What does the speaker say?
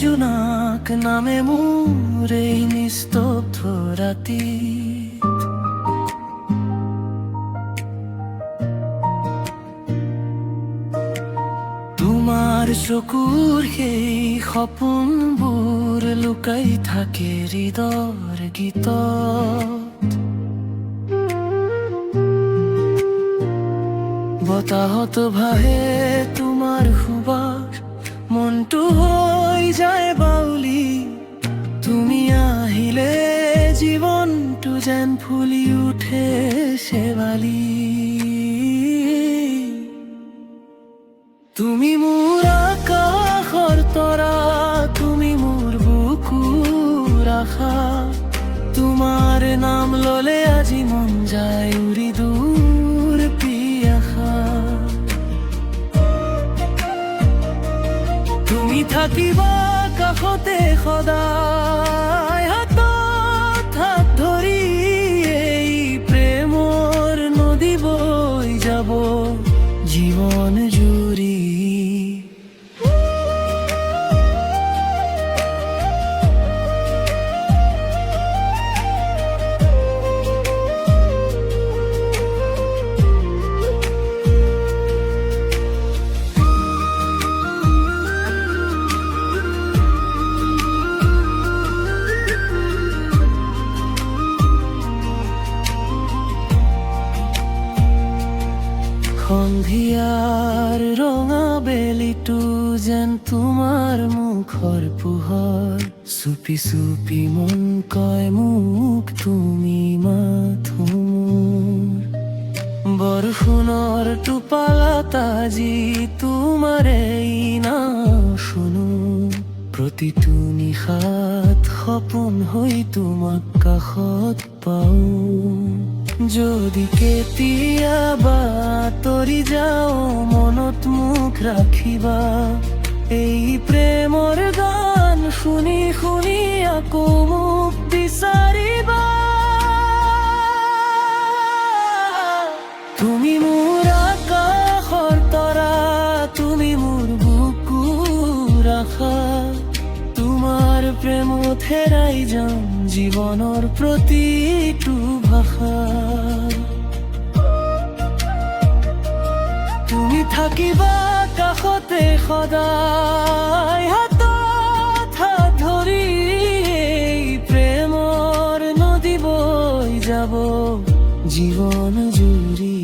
জোনাক নামে মোর এই নিস্তব্ধ রাতি। তোমাৰ চকুৰ সেই সপোনবোৰ লুকাই থাকে হৃদয়ৰ গীতত। বতাহত ভাহে তোমাৰ সুবাস, মনটো হৈ যায় বাউলি। তুমি আহিলে জীৱনটো যেন ফুলি উঠে শেৱালি। তুমি মোৰ আকাশৰ তৰা, তুমি মোৰ বুকুৰ আশা। তোমাৰ নাম ললে আজি মন যায় উৰি দূৰ পিয়াসা। তুমি থাকিবা কাষতে সদায়, হাতত হাত ধৰি এই প্ৰেমৰ নদী বৈ যাব জীৱন জুৰি। সন্ধিয়াৰ ৰঙা বেলিটো যেন তোমাৰ মুখৰ পোহৰ। চুপি চুপি মন কয় মোক তুমি মাথো মোৰ। বৰষুণৰ টোপালত আজি তোমাৰেই নাম শুনো। প্ৰতিটো নিশাত সপোন হৈ তোমাক কাষত পাওঁ। যদি কেতিয়াবা আঁতৰি যাওঁ মনত মোক ৰাখিবা। এই প্ৰেমৰ গান শুনি শুনি আকৌ মোক বিচাৰিবা। তুমি মোৰ আকাশৰ তৰা, তুমি মোৰ বুকুৰ আশা। তোমাৰ প্ৰেমত হেৰাই যাম জীৱনৰ প্ৰতিটো ভাষা। তুমি থাকিবা কাষতে সদায়, হাতত হাত ধৰি এই প্ৰেমৰ নদী বৈ যাব জীৱন জুৰি।